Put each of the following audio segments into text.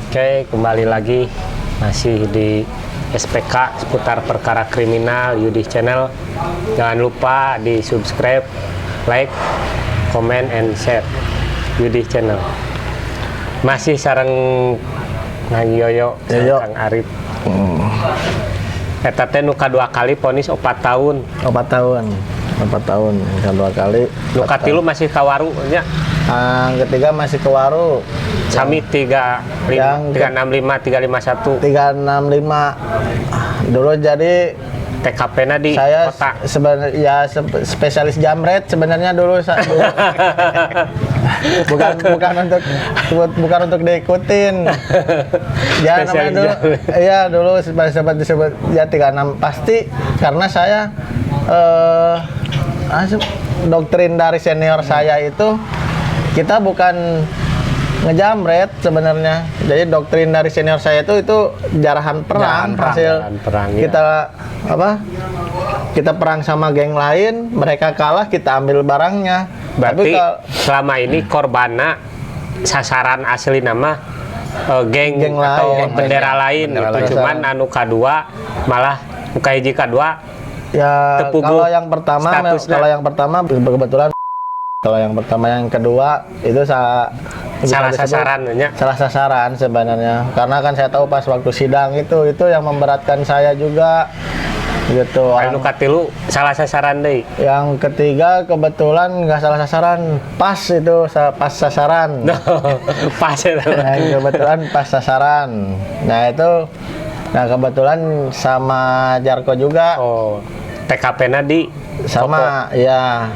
Oke, kembali lagi masih di SPK seputar perkara kriminal Yudi Channel. Jangan lupa di subscribe, like, comment, and share Yudi Channel. Masih sareng Nang Yoyo, Kang Arif. Eta teh nu kadua kali ponis 4 tahun. 4 tahun, kedua kali. Nu katilu masih kawaru nya. Yang ketiga masih ke waru. Sami 365 351 365 dulu jadi TKP-na di saya kota. Sebenarnya ya spesialis jamret sebenarnya dulu bukan untuk diikutin. Ya namanya dulu iya dulu sempat disebut ya 36 pasti karena saya doktrin dari senior saya itu kita bukan ngejamret sebenarnya. Jadi doktrin dari senior saya itu jarahan perang hasil perang, kita kita perang sama geng lain, mereka kalah kita ambil barangnya. Berarti selama ini korbannya sasaran asli nama geng atau lain, bendera lain gitu. Cuman anu kadua malah muka hiji kadua ya kalau yang pertama kebetulan kalau yang pertama yang kedua itu salah sasaran sebenarnya karena kan saya tahu pas waktu sidang itu yang memberatkan saya juga gitu. Anu katilu salah sasaran deh. Yang ketiga kebetulan nggak salah sasaran, pas sasaran. Pas ya. Kebetulan pas sasaran. Nah kebetulan sama Jarko juga. Oh, TKP-nya di sama Toko. Ya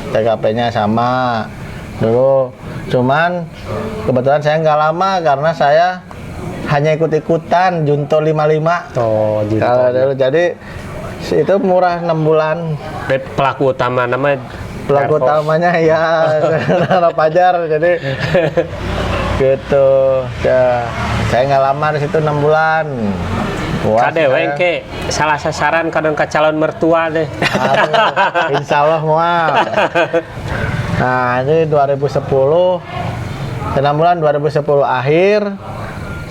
TKP-nya sama dulu, cuman kebetulan saya nggak lama karena saya hanya ikut-ikutan Junto 55. Oh, Junto. Kalau dulu jadi itu murah 6 bulan. Pelaku utamanya ya Nara Pajar, jadi gitu ya. Saya nggak lama di situ 6 bulan. Kade wengke salah sasaran kadang ke calon mertua deh. Insya Allah mual. Nah ini 2010 6 bulan 2010 akhir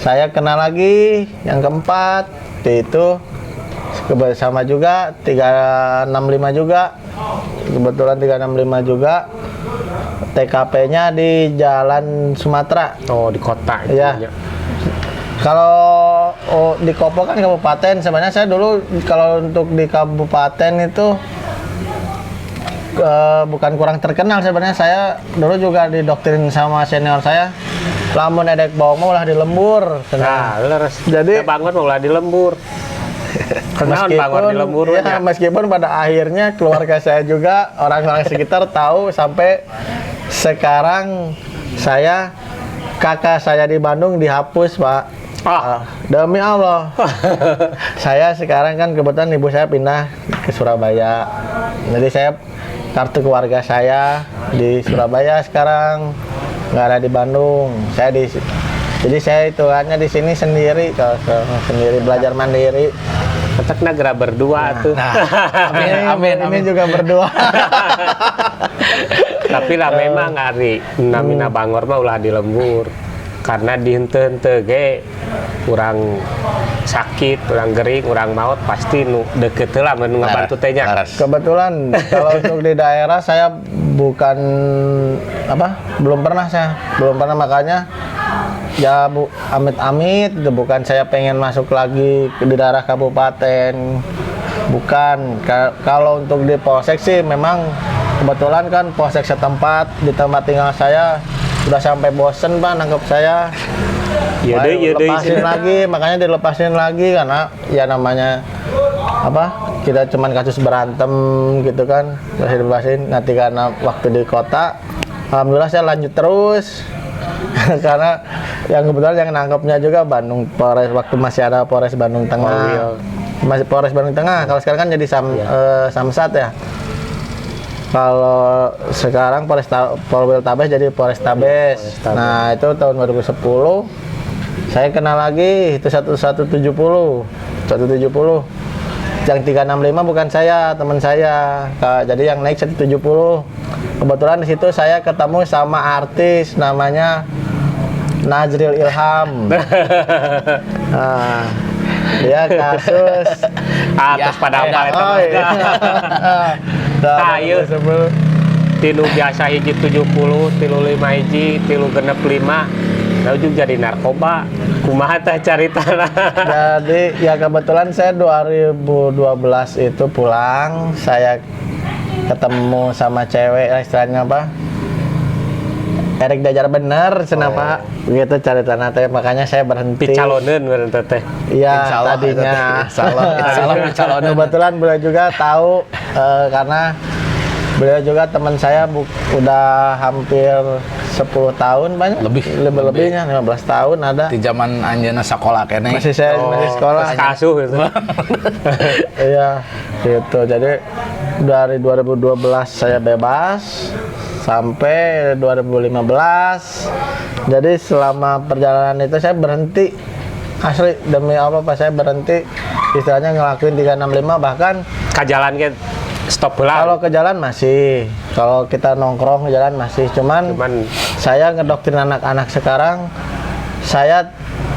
saya kena lagi yang keempat itu sama juga 365 juga, kebetulan 365 juga. TKP-nya di Jalan Sumatera. Oh, di kota itu ya. Kalau di Kopo kan kabupaten, sebenarnya saya dulu kalau untuk di kabupaten itu bukan kurang terkenal sebenarnya. Saya dulu juga didoktrin sama senior saya, lamun edek bawang mau lah di lembur. Nah, leres. Jadi bangun mau lah di lembur. Meskipun pada akhirnya keluarga saya juga orang-orang sekitar tahu sampai sekarang kakak saya di Bandung dihapus, Pak. Demi Allah. Saya sekarang kan kebetulan ibu saya pindah ke Surabaya. Jadi saya kartu keluarga saya di Surabaya sekarang, nggak ada di Bandung. Jadi saya hitungannya di sini sendiri, sendiri belajar mandiri. Ketek negara berdua tuh. Amin. Ini juga berdua. Tapi lah memang hari namina Bangor mah ulah di lembur. Karena di henteu-henteu ge urang sakit, urang gering, urang maut pasti nu deket lah mun ngabantu teh nya. Kebetulan kalau untuk di daerah saya belum pernah makanya ya Bu amit-amit itu bukan saya pengen masuk lagi di daerah kabupaten, bukan. Kalau untuk di polsek sih memang kebetulan kan polsek setempat di tempat tinggal saya udah sampai bosen, Pak, nangkep saya. Lepasin lagi, makanya dilepasin lagi karena ya namanya kita cuman kasus berantem gitu kan, masih dilepasin. Nanti karena waktu di kota alhamdulillah saya lanjut terus. Karena yang kebetulan yang nangkepnya juga Bandung Polres, waktu masih ada Polres Bandung Tengah. Masih Polres Bandung Tengah. Kalau sekarang kan jadi Samsat ya. Kalau sekarang Polrestabes jadi Polrestabes. Nah, itu tahun 2010 saya kenal lagi itu 170. Yang 365 bukan saya, teman saya. Jadi yang naik 170. Kebetulan di situ saya ketemu sama artis namanya Najril Ilham. Nah, dia kasus Atas pada apa eta oh, iya. Tah, ieu. Tilu biasa hiji 70, tilu 5 hiji, tilu genep 5. Lalu juga jadi narkoba. Kumaha teh caritana? Jadi ya kebetulan saya 2012 itu pulang, saya ketemu sama cewek istilahnya apa? Erik Dajar bener, kenapa? Gitu ceritanya teh, makanya saya berhenti. Dicaloneun meureun teh. Iya, tadinya. Salah dicaloneun. Kebetulan beliau juga tahu karena beliau juga teman saya udah hampir 10 tahun banyak. Lebihnya 15 tahun ada. Di zaman anjeunna sekolah kene. Masih saya masih sekolah. Kasuh gitu. Iya, gitu. Jadi dari 2012 saya bebas sampai 2015. Jadi selama perjalanan itu saya berhenti. Asli demi Allah pas saya berhenti istilahnya ngelakuin 365 bahkan Ka jalan ke stop heula. kalau ke jalan masih. Kalau kita nongkrong ke jalan masih. Cuman saya ngedoktrin anak-anak sekarang, saya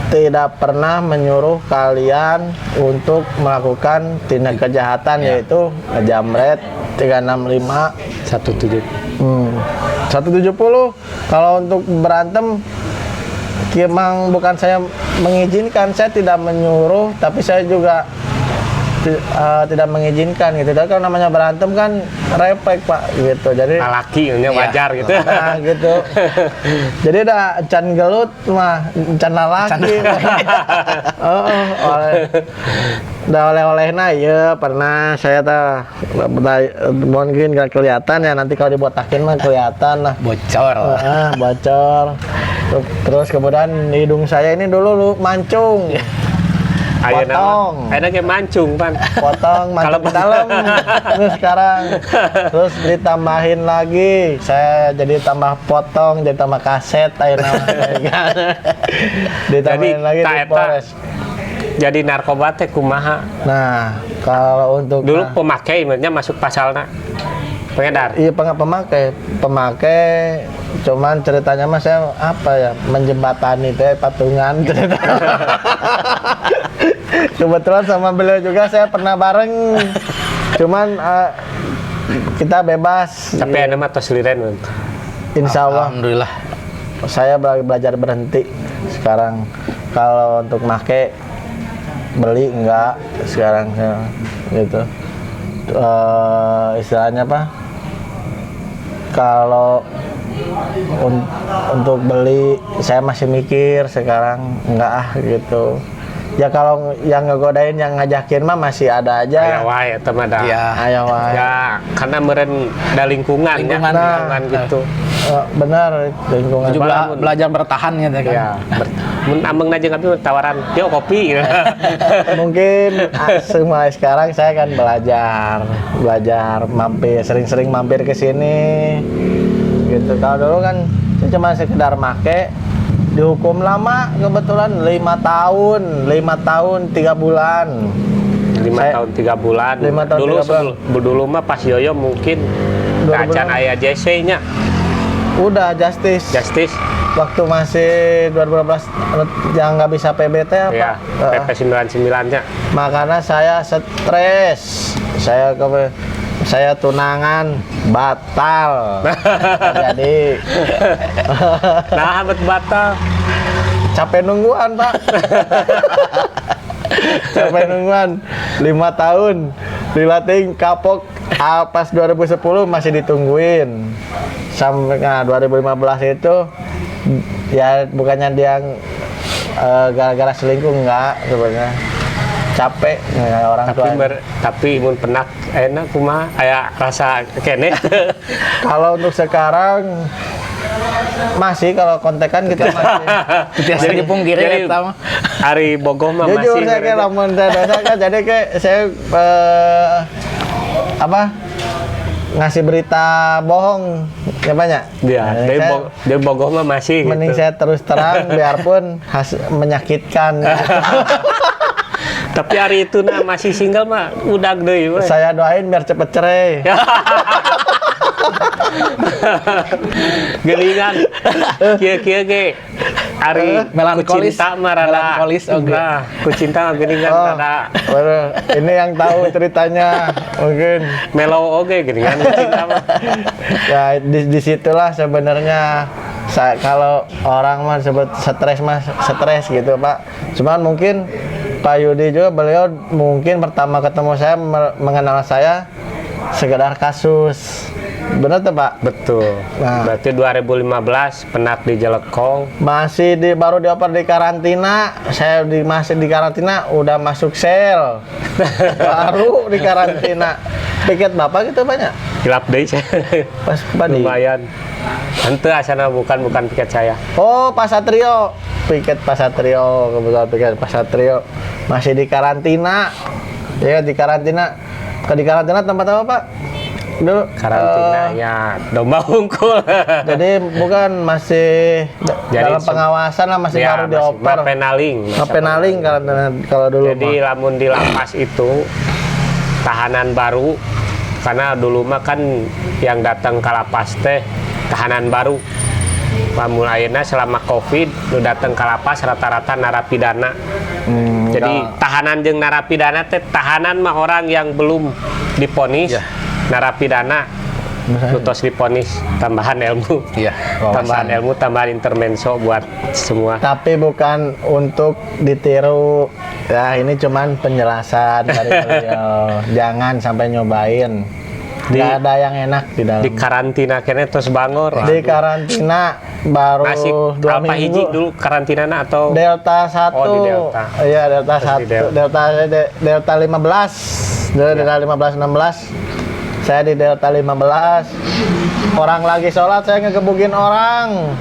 tidak pernah menyuruh kalian untuk melakukan tindak kejahatan yaitu ngejamret 365 170. Kalau untuk berantem memang bukan saya mengizinkan, saya tidak menyuruh, tapi saya juga tidak mengizinkan gitu. Dan kalau namanya berantem kan refleks Pak gitu. Jadi Laki-nya wajar gitu. Nah, gitu. Jadi udah can gelut mah can lalaki. Udah oleh-olehna ya pernah saya mungkin gak kelihatan ya, nanti kalau dibotakin mah kelihatan lah. Bocor. Bocor. Terus kemudian hidung saya ini dulu mancung. Potong. Ayeuna ge mancung, Pan. Potong, mancung ke dalam. Terus sekarang terus ditambahin lagi. Saya jadi tambah potong, jadi tambah kaset ayeuna. Ditambahin lagi di Polres. Jadi narkoba teh kumaha? Nah, kalau untuk dulu pemakai ibaratnya masuk pasalna. Pengedar. Iya, pemakai cuman ceritanya mas saya apa ya menjembatani teh patungan cerita. Kebetulan sama beliau juga saya pernah bareng, cuman kita bebas. Tapi ada mah tos liren. Insya Allah. Alhamdulillah. Saya belajar berhenti sekarang. Kalau untuk make beli enggak sekarang gitu. Istilahnya apa? Kalau untuk beli saya masih mikir sekarang enggak gitu. Ya kalau yang ngegodain yang ngajakin mah masih ada aja. Aya wae eta mah da. Ya, aya wae. Ya, karena meureun da lingkungan gitu. Benar lingkungan. Juga belajar bertahan gitu kan. Ya. Mun ameng aja tapi tawaran, "Yuk kopi." Mungkin semua sekarang saya kan belajar mampir, sering-sering mampir ke sini. Gitu. Kalau dulu kan cuma sekedar make, dihukum lama kebetulan 5 tahun 3 bulan. 5 tahun 3 bulan. 5 tahun Dulu 3 bulan. dulu mah pas Yoyo mungkin kacan aya JC-nya. Udah Justice. Waktu masih 2012 yang nggak bisa PBT apa? Ya, PP 99-nya. Makanya saya stres. Saya tunangan batal. Jadi Nah, batal. capek nungguan, Pak. Capek nungguan 5 tahun. Dilatih kapok pas 2010 masih ditungguin. Sampai 2015 itu ya bukannya dia gara-gara selingkuh enggak sebenarnya. Capek orang tua. Tapi mun penak enak kumaha aya rasa keneh. Kalau untuk sekarang masih kalau kontekan kita masih. Biasa dipungkiri eta mah. Ari bogoh mah masih. Jujur saya kayak lamun saya dosa kan jadi kayak saya ngasih berita bohong ya banyak. Dia bogoh mah masih mending gitu. saya terus terang biarpun menyakitkan. Tapi hari itu nah masih single mah udah deui we. Saya doain biar cepet cerai. Gelingan. Kieu ge Ari Melankolis. ku cinta mah rada Melankolis, oke. nah, ku cinta mah geuning kan Oh, rada baru. Ini yang tahu ceritanya mungkin. mellow oge geuning kan ku cinta mah. Ya disitulah sebenarnya kalau orang mah sebut stres gitu Pak. Cuman mungkin Pak Yudi juga beliau mungkin pertama ketemu saya mengenal saya sekedar kasus. Benar tuh Pak? Betul. Nah. Berarti 2015 penak di Jelekong. Masih baru dioper di karantina. Saya masih di karantina udah masuk sel. Baru di karantina. Piket Bapak gitu banyak. Hilap deui saya. Pas Padi. Lumayan. Henteu asana bukan piket saya. Oh, Pak Satrio. Piket Pak Satrio, kebetulan piket Pak Satrio. Masih di karantina. Ya, di karantina. Di karantina tempat apa, Pak? Dulu Karantinanya domba unggul. jadi bukan masih Jadi dalam pengawasan lah, masih ya, baru masih dioper. mapenaling. Mapenaling karantina kalau dulu Jadi mah. lamun di lapas itu tahanan baru, karena dulu mah kan yang datang ke lapas teh tahanan baru. Mulainya selama COVID, lu datang ke lapas rata-rata narapidana. Jadi tahanan jeung narapidana teh tahanan mah orang yang belum diponis. Ya. Narapidana lu tos diponis, tambahan ilmu. Iya, Tambahan wawasan. ilmu, tambahan intermenso buat semua. Tapi bukan untuk ditiru. Ya, ini cuman penjelasan dari beliau. Jangan sampai nyobain. Nggak ada yang enak di dalam. Di karantina kene terus bangor. Di karantina baru Masih 2 apa minggu. hiji dulu karantinana atau Delta 1. Oh, di Delta. Iya, Delta Terus di 1. Delta 15. Delta 15 16. Saya di Delta 15. Orang lagi sholat saya ngegebukin orang.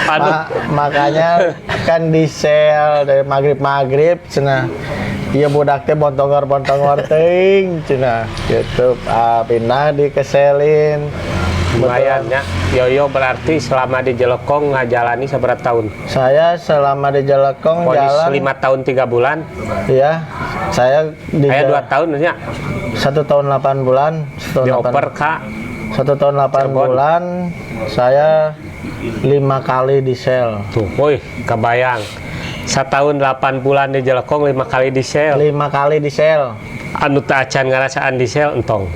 aduh Makanya kan di sel dari maghrib cenah. Iya budak teh bontongor teuing cenah. Gitu. Pindah dikeselin. lumayan ya. Yoyo berarti selama di Jelekong ngajalani seberapa tahun? Saya selama di Jelekong Ponis jalan 5 tahun 3 bulan. ya. Saya di Aya 2 tahun ya. 1 tahun 8 bulan. 1 tahun 8 Dioper Kak. 1 tahun 8 Cirebon. bulan. Saya 5 kali di sel. Tuh, woi, kebayang. 1 tahun 8 bulan di Jelekong 5 kali di sel. 5 kali di sel. Anu teu acan ngarasaan di sel entong.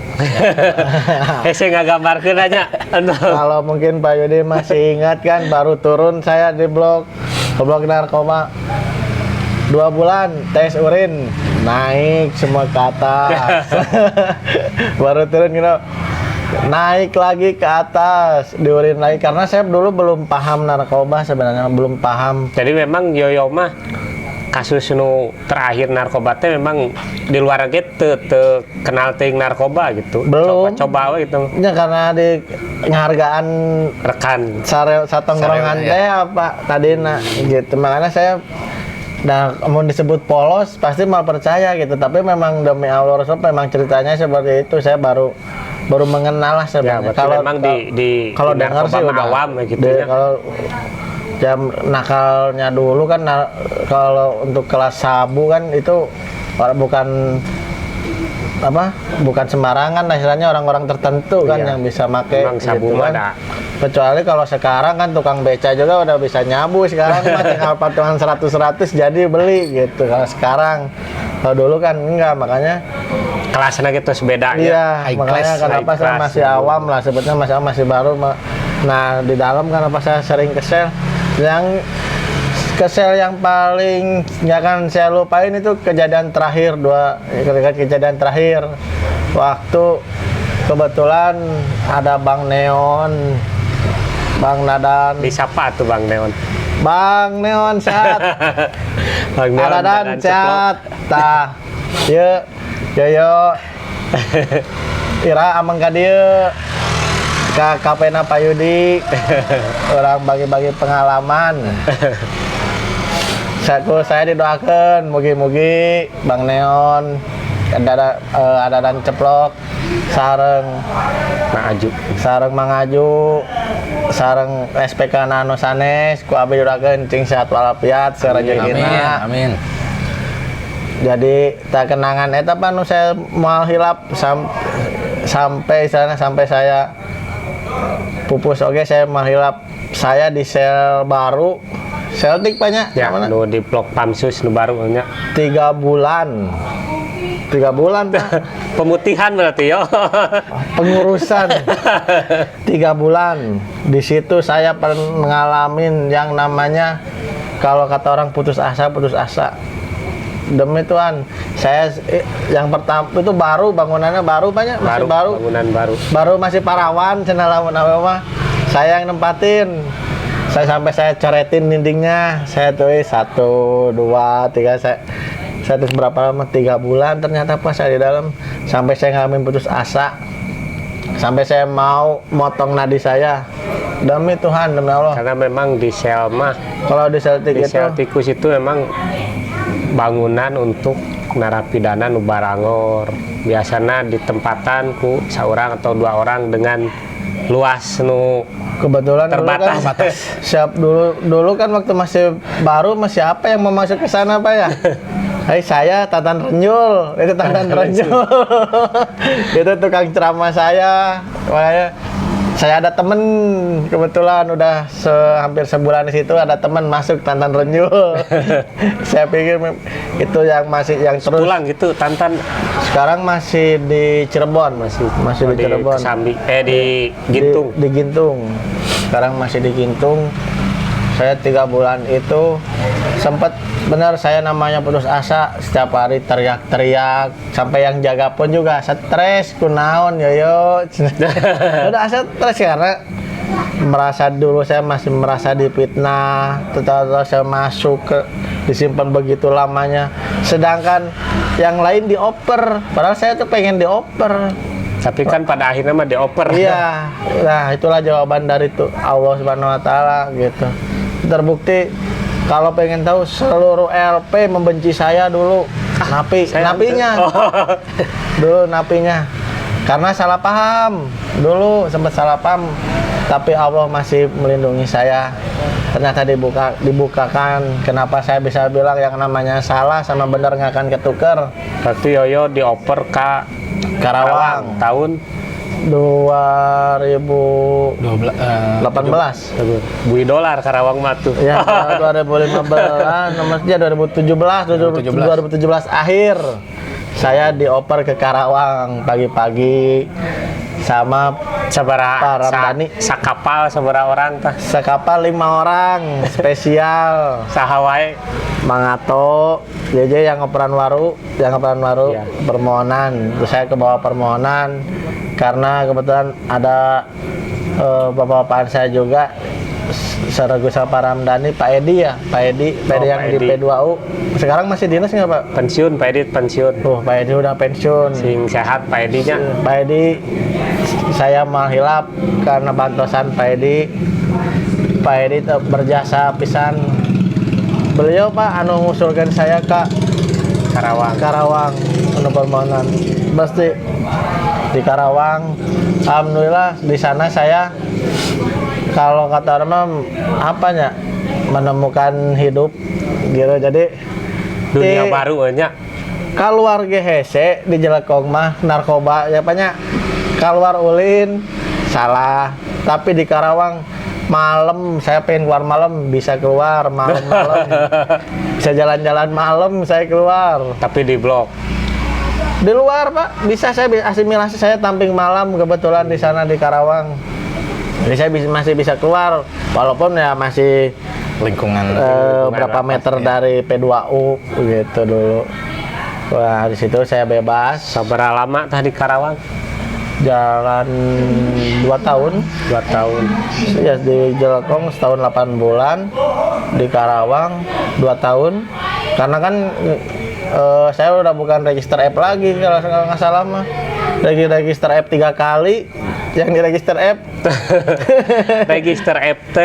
Saya ngagambarkeun aja entong. Kalau mungkin Pak Yudi masih ingat kan, baru turun saya di blok narkoba 2 bulan tes urin naik semua ke atas. Baru turun gitu naik lagi ke atas diurin lagi karena saya dulu belum paham narkoba, sebenarnya belum paham. Jadi memang Yoyo mah kasus nu terakhir narkoba teh memang di luar ge teu kenal teuing narkoba gitu. Belum. Coba we gitu. Ya karena di penghargaan Rekan. satongkrongan Sareo, teh apa tadina gitu. Makanya saya mau disebut polos pasti mal percaya gitu. Tapi memang demi Allah Rasul memang ceritanya seperti itu. Saya baru mengenal lah Ya, sebenarnya. berarti memang di kalau dengar narkoba sih mah udah awam ya gitu ya. Kalau jam nakalnya dulu kan kalau untuk kelas sabu kan itu bukan sembarangan lah, istilahnya orang-orang tertentu kan Iya. yang bisa make Memang sabu gitu mah kan. ada. Kecuali kalau sekarang kan tukang beca juga udah bisa nyabu sekarang mah tinggal patungan 100 jadi beli gitu kalau sekarang. Kalau dulu kan enggak, makanya Kelasnya gitu beda ya. iya, high makanya class, kenapa high saya class. masih awam lah sebetulnya masih baru. Nah, di dalam kenapa saya sering kesel. Yang kesel yang paling nggak akan saya lupain itu kejadian terakhir kejadian terakhir waktu kebetulan ada Bang Neon, Bang Nadan, Di siapa tuh Bang Neon? Bang Neon sehat, Bang Neon Nadan dan sehat, tah, yo Ira ameng ka dieu ka kapena Pak Yudi orang bagi-bagi pengalaman. Saya didoakan mugi-mugi Bang Neon ada dan ceplok sareng mangaju sareng SPK Nano sanes ku abdi doakeun cing sehat walafiat sarejekina. Amin. Jadi tak kenangan eta nu saya moal hilap sampai saya pupus oke saya moal hilap saya di sel baru, Celtic banyak. Ya, nu di blok Pamsus nu baru nya. 3 bulan. 3 bulan Pak. Pemutihan berarti yo. Pengurusan 3 bulan. Di situ saya ngalamin yang namanya kalau kata orang putus asa. Demi Tuhan, saya yang pertama itu baru bangunannya baru banyak masih baru. Bangunan baru. Baru masih parawan cenah lamun mah. Saya yang nempatin. Saya coretin dindingnya. Saya tulis 1 2 3 saya terus berapa lama 3 bulan ternyata pas saya di dalam sampai saya ngalamin putus asa, sampai saya mau motong nadi saya. Demi Tuhan, demi Allah. Karena memang di sel mah, Kalau di Celtic di itu sel tikus itu memang bangunan untuk narapidana nu barangor. Biasanya ditempatan ku seorang atau 2 orang dengan luas nu kebetulan terbatas. dulu kan, siap dulu kan waktu masih baru, masih apa yang mau masuk ke sana Pak ya? Hai, saya Tatan Renyul, itu Tatan Renyul. Itu tukang ceramah saya. Makanya saya ada temen, kebetulan udah hampir sebulan di situ ada temen masuk Tantan Renyul. Saya pikir itu yang terus Pulang gitu Tantan sekarang masih di Cirebon, masih di Cirebon. Kesambi, di Gintung. Di Gintung. Sekarang masih di Gintung. Saya 3 bulan itu sempat benar saya namanya putus asa, setiap hari teriak-teriak, sampai yang jaga pun juga stres, kunaon yoyo. Udah stres karena dulu saya masih merasa dipitnah, tetapi saya masuk ke disimpan begitu lamanya, sedangkan yang lain dioper, padahal saya tuh pengen dioper. Tapi kan pada akhirnya mah dioper. Iya, nah itulah jawaban dari Allah Subhanahu Wa Taala gitu. Terbukti kalau pengen tahu seluruh LP membenci saya dulu, napinya, dulu napinya, karena salah paham, dulu sempat salah paham, tapi Allah masih melindungi saya. Ternyata dibukakan. Kenapa saya bisa bilang yang namanya salah sama benar nggak akan ketuker. Berarti Yoyo dioper ke Karawang tahun 2018. Bui dolar Karawang mah tuh. Ya, 2015, nomornya 2017 akhir. Saya dioper ke Karawang pagi-pagi sama Pak Ramdhani. Sakapal sabaraha orang tah? Sekapal 5 orang spesial. Sahawai Mangato, JJ yang operan waru, Iya. permohonan. Terus saya ke bawah permohonan karena kebetulan ada bapak-bapak saya juga seregu sama Pak Ramdhani, Pak Edi yang Pak di Edi. P2U. Sekarang masih dinas nggak Pak? pensiun, Pak Edit pensiun. Pak Edi udah pensiun. Sing sehat Pak Edinya. Pak Edi, saya mahilap karena bantosan Pak Edi. Pak Edi berjasa pisan. Beliau Pak anu ngusulkan saya ke Karawang anu permohonan. Pasti di Karawang. Alhamdulillah di sana saya kalau kata orang apanya menemukan hidup gitu. Jadi Dunia baru nya. keluar GHC di Jelekong mah narkoba ya banyak, keluar ulin salah, tapi di Karawang malam saya pengen keluar malam bisa keluar malam-malam. Bisa jalan-jalan malam saya keluar. Tapi di blok. Di luar Pak bisa saya asimilasi, saya tamping malam kebetulan di sana di Karawang. Jadi saya masih bisa keluar walaupun ya masih Lingkungan berapa meter dari P2U gitu dulu. Wah, di situ saya bebas. Sabaraha lama tah di Karawang? Jalan 2 tahun. 2 tahun. Ya, di Jelekong setahun 8 bulan, di Karawang 2 tahun. Karena kan saya udah bukan register app lagi kalau nggak salah mah. Register app 3 kali, yang di register app. Register FT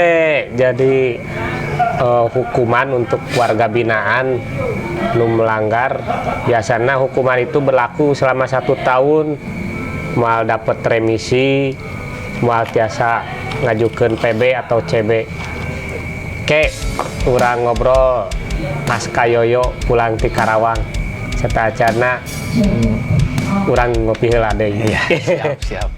jadi hukuman untuk warga binaan nu melanggar. Biasanya hukuman itu berlaku selama 1 tahun. Mal dapat remisi, mal tiasa ngajukeun PB atau CB. Oke, urang ngobrol pas Yoyo pulang di Karawang. Satacana urang ngopi heula deui. Iya, siap.